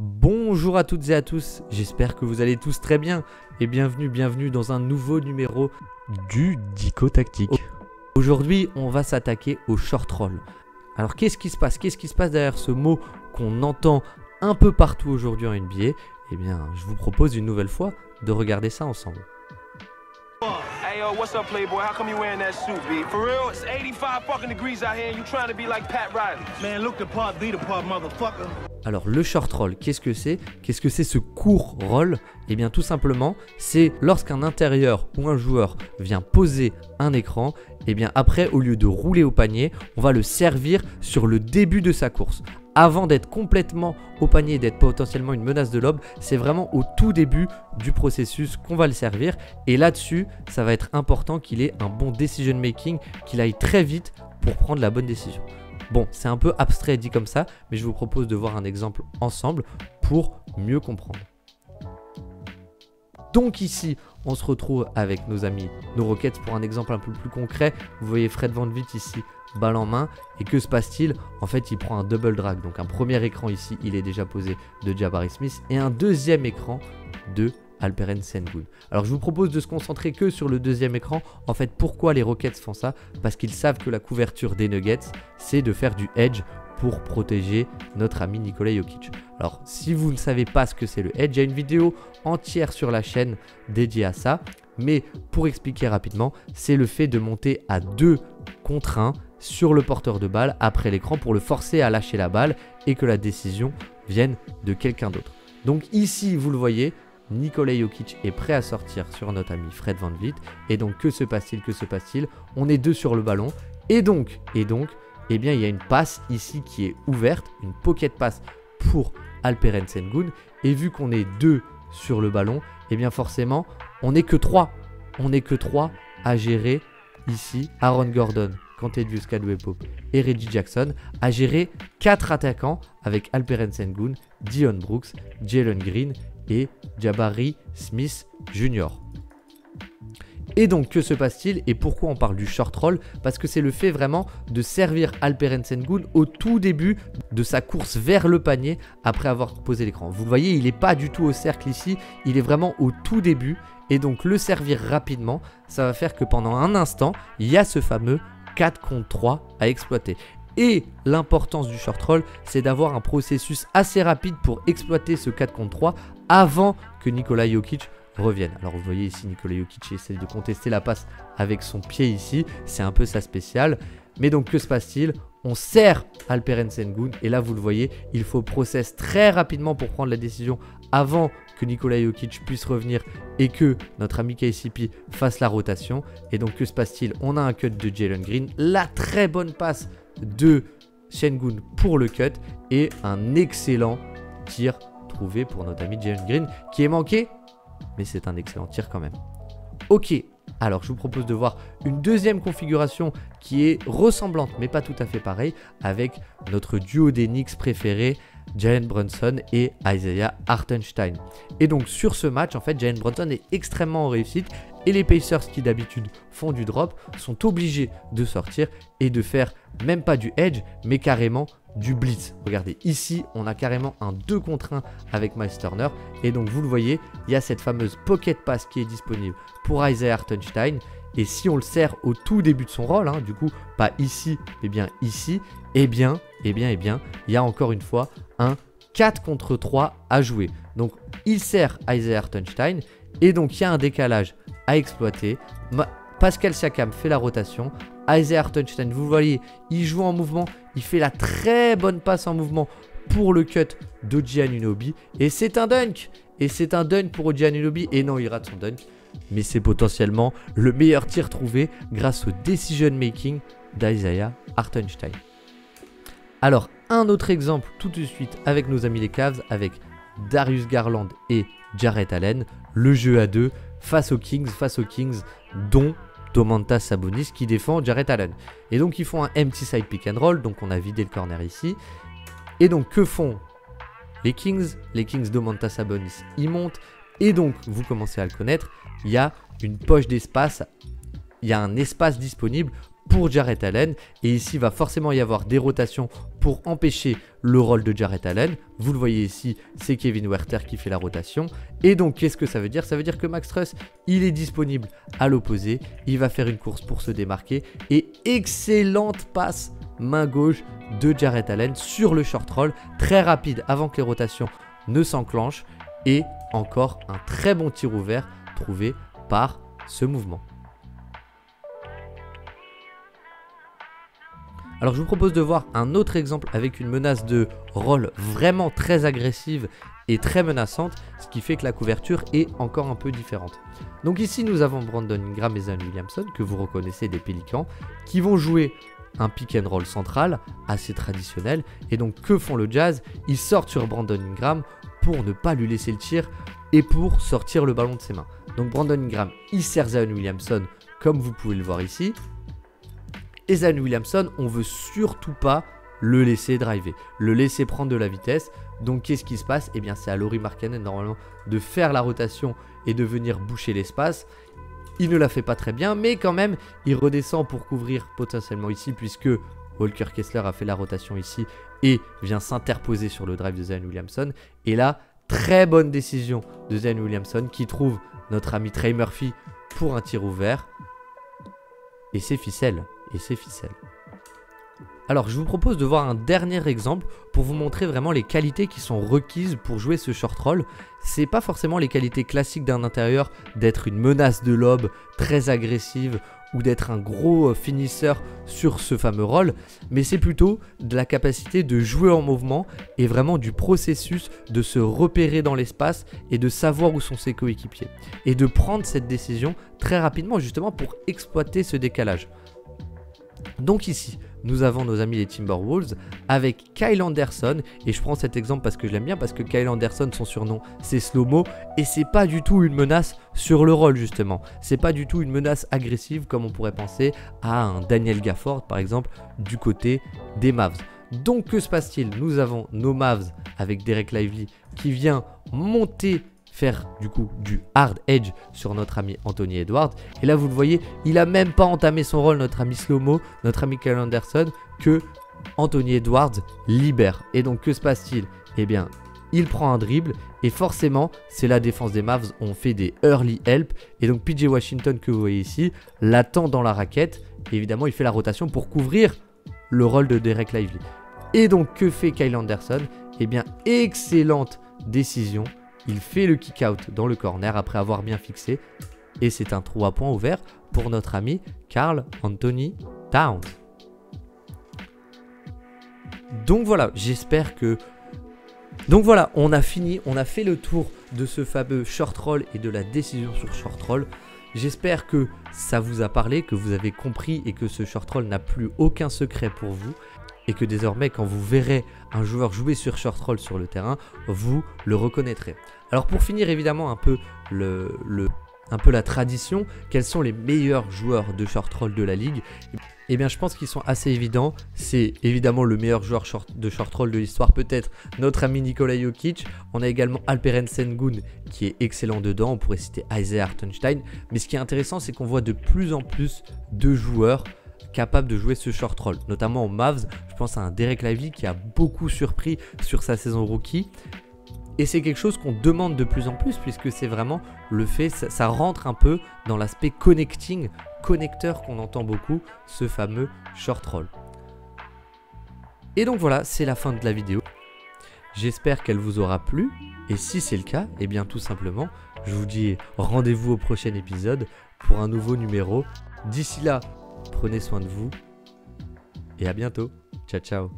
Bonjour à toutes et à tous, j'espère que vous allez tous très bien et bienvenue dans un nouveau numéro du Dico Tactique. Aujourd'hui, on va s'attaquer au short roll. Alors qu'est-ce qui se passe? Qu'est-ce qui se passe derrière ce mot qu'on entend un peu partout aujourd'hui en NBA? Eh bien, je vous propose une nouvelle fois de regarder ça ensemble. Hey yo, what's up, Playboy? How come you wearing that suit, B? For real, it's 85 fucking degrees out here and you trying to be like Pat Riley. Man, look the part, be the part, motherfucker. Alors le short roll, qu'est-ce que c'est? Qu'est-ce que c'est ce court roll? Eh bien tout simplement, c'est lorsqu'un intérieur ou un joueur vient poser un écran, eh bien après, au lieu de rouler au panier, on va le servir sur le début de sa course. Avant d'être complètement au panier et d'être potentiellement une menace de lob, c'est vraiment au tout début du processus qu'on va le servir. Et là-dessus, ça va être important qu'il ait un bon decision making, qu'il aille très vite pour prendre la bonne décision. Bon, c'est un peu abstrait dit comme ça, mais je vous propose de voir un exemple ensemble pour mieux comprendre. Donc ici, on se retrouve avec nos amis, nos Rockets pour un exemple un peu plus concret. Vous voyez Fred VanVleet ici, balle en main. Et que se passe-t-il? En fait, il prend un double drag. Donc un premier écran ici, il est déjà posé de Jabari Smith. Et un deuxième écran de Alperen Sengun. Alors je vous propose de se concentrer que sur le deuxième écran. En fait, pourquoi les Rockets font ça? Parce qu'ils savent que la couverture des Nuggets, c'est de faire du edge pour protéger notre ami Nikola Jokic. Alors si vous ne savez pas ce que c'est le edge, il y a une vidéo entière sur la chaîne dédiée à ça. Mais pour expliquer rapidement, c'est le fait de monter à 2 contre 1 sur le porteur de balle après l'écran pour le forcer à lâcher la balle et que la décision vienne de quelqu'un d'autre. Donc ici, vous le voyez, Nikola Jokic est prêt à sortir sur notre ami Fred VanVleet. Et donc, que se passe-t-il? On est 2 sur le ballon. Et donc, eh bien, il y a une passe ici qui est ouverte, une pocket pass pour Alperen Sengun. Et vu qu'on est 2 sur le ballon, eh bien forcément, on n'est que 3. On n'est que 3 à gérer ici. Aaron Gordon, Kentavious Caldwell-Pope et Reggie Jackson, à gérer 4 attaquants avec Alperen Sengun, Dillon Brooks, Jalen Green et Jabari Smith Jr. Et donc, que se passe-t-il et pourquoi on parle du short roll? Parce que c'est le fait vraiment de servir Alperen Sengun au tout début de sa course vers le panier après avoir posé l'écran. Vous le voyez, il n'est pas du tout au cercle ici, il est vraiment au tout début. Et donc, le servir rapidement, ça va faire que pendant un instant, il y a ce fameux 4 contre 3 à exploiter. Et l'importance du short roll, c'est d'avoir un processus assez rapide pour exploiter ce 4 contre 3 avant que Nikola Jokic revienne. Alors vous voyez ici, Nikola Jokic essaie de contester la passe avec son pied ici. C'est un peu sa spéciale. Mais donc que se passe-t-il? On sert Alperen Sengun et là vous le voyez, il faut process très rapidement pour prendre la décision avant que Nikola Jokic puisse revenir et que notre ami KCP fasse la rotation. Et donc que se passe-t-il? On a un cut de Jalen Green, la très bonne passe de Sengun pour le cut et un excellent tir trouvé pour notre ami Jalen Green qui est manqué, mais c'est un excellent tir quand même. Ok, alors je vous propose de voir une deuxième configuration qui est ressemblante mais pas tout à fait pareille avec notre duo des Knicks préférés, Jalen Brunson et Isaiah Hartenstein. Et donc sur ce match, en fait, Jalen Brunson est extrêmement en réussite et les Pacers qui d'habitude font du drop sont obligés de sortir et de faire même pas du edge mais carrément du blitz. Regardez, ici on a carrément un 2 contre 1 avec Miles Turner et donc vous le voyez, il y a cette fameuse pocket pass qui est disponible pour Isaiah Hartenstein. Et si on le sert au tout début de son rôle, du coup pas ici mais bien ici, eh bien il y a encore une fois un 4 contre 3 à jouer. Donc il sert Isaiah Hartenstein et donc il y a un décalage à exploiter. Pascal Siakam fait la rotation. Isaiah Hartenstein, vous voyez, il joue en mouvement. Il fait la très bonne passe en mouvement pour le cut d'OG Anunoby. Et c'est un dunk. Et c'est un dunk pour OG Anunoby. Et non, il rate son dunk. Mais c'est potentiellement le meilleur tir trouvé grâce au decision making d'Isaiah Hartenstein. Alors, un autre exemple tout de suite avec nos amis les Cavs, avec Darius Garland et Jarrett Allen. Le jeu à 2 face aux Kings, dont Domantas Sabonis qui défend Jarrett Allen. Et donc ils font un empty side pick and roll, donc on a vidé le corner ici. Et donc que font les Kings? Les Kings, Domantas Sabonis, ils montent. Et donc vous commencez à le connaître, il y a une poche d'espace, il y a un espace disponible pour Jarrett Allen. Et ici, il va forcément y avoir des rotations pour empêcher le roll de Jarrett Allen. Vous le voyez ici, c'est Kevin Huerter qui fait la rotation. Et donc, qu'est-ce que ça veut dire? Ça veut dire que Max Truss, il est disponible à l'opposé. Il va faire une course pour se démarquer. Et excellente passe main gauche de Jarrett Allen sur le short roll. Très rapide avant que les rotations ne s'enclenchent. Et encore un très bon tir ouvert trouvé par ce mouvement. Alors je vous propose de voir un autre exemple avec une menace de roll vraiment très agressive et très menaçante, ce qui fait que la couverture est encore un peu différente. Donc ici nous avons Brandon Ingram et Zion Williamson, que vous reconnaissez des Pélicans, qui vont jouer un pick and roll central assez traditionnel. Et donc que font le Jazz? Ils sortent sur Brandon Ingram pour ne pas lui laisser le tir et pour sortir le ballon de ses mains. Donc Brandon Ingram, il sert Zion Williamson comme vous pouvez le voir ici. Et Zion Williamson, on veut surtout pas le laisser driver, le laisser prendre de la vitesse. Donc qu'est-ce qui se passe? Eh bien c'est à Lauri Markkanen normalement de faire la rotation et de venir boucher l'espace. Il ne la fait pas très bien, mais quand même il redescend pour couvrir potentiellement ici, puisque Walker Kessler a fait la rotation ici et vient s'interposer sur le drive de Zion Williamson. Et là, très bonne décision de Zion Williamson qui trouve notre ami Trey Murphy pour un tir ouvert. Et c'est ficelle. Et c'est ficelle. Alors je vous propose de voir un dernier exemple pour vous montrer vraiment les qualités qui sont requises pour jouer ce short roll. C'est pas forcément les qualités classiques d'un intérieur, d'être une menace de lob très agressive ou d'être un gros finisseur sur ce fameux roll, mais c'est plutôt de la capacité de jouer en mouvement et vraiment du processus de se repérer dans l'espace et de savoir où sont ses coéquipiers et de prendre cette décision très rapidement justement pour exploiter ce décalage. Donc ici, nous avons nos amis les Timberwolves avec Kyle Anderson, et je prends cet exemple parce que je l'aime bien, parce que Kyle Anderson, son surnom c'est Slow-Mo, et c'est pas du tout une menace sur le roll justement, c'est pas du tout une menace agressive comme on pourrait penser à un Daniel Gafford par exemple du côté des Mavs. Donc que se passe-t-il? Nous avons nos Mavs avec Derek Lively qui vient monter, faire du coup du hard edge sur notre ami Anthony Edwards. Et là vous le voyez, il a même pas entamé son rôle, notre ami Slow-Mo, notre ami Kyle Anderson, que Anthony Edwards libère. Et donc que se passe-t-il? Eh bien il prend un dribble et forcément c'est la défense des Mavs, on fait des early help. Et donc PJ Washington que vous voyez ici l'attend dans la raquette. Et évidemment il fait la rotation pour couvrir le rôle de Derek Lively. Et donc que fait Kyle Anderson? Eh bien excellente décision. Il fait le kick-out dans le corner après avoir bien fixé. Et c'est un 3 points ouvert pour notre ami Karl Anthony Towns. Donc voilà, j'espère que... Donc voilà, on a fini, on a fait le tour de ce fameux short roll et de la décision sur short roll. J'espère que ça vous a parlé, que vous avez compris et que ce short roll n'a plus aucun secret pour vous. Et que désormais, quand vous verrez un joueur jouer sur short roll sur le terrain, vous le reconnaîtrez. Alors pour finir évidemment un peu la tradition, quels sont les meilleurs joueurs de short roll de la ligue? Eh bien je pense qu'ils sont assez évidents. C'est évidemment le meilleur joueur de short roll de l'histoire, peut-être notre ami Nikola Jokic. On a également Alperen Sengun qui est excellent dedans, on pourrait citer Isaiah Hartenstein. Mais ce qui est intéressant, c'est qu'on voit de plus en plus de joueurs capable de jouer ce short roll, notamment aux Mavs. Je pense à un Derek Lively qui a beaucoup surpris sur sa saison rookie, et c'est quelque chose qu'on demande de plus en plus puisque c'est vraiment le fait, ça rentre un peu dans l'aspect connecteur qu'on entend beaucoup, ce fameux short roll. Et donc voilà, c'est la fin de la vidéo. J'espère qu'elle vous aura plu, et si c'est le cas, eh bien tout simplement, je vous dis rendez-vous au prochain épisode pour un nouveau numéro. D'ici là, prenez soin de vous et à bientôt. Ciao, ciao.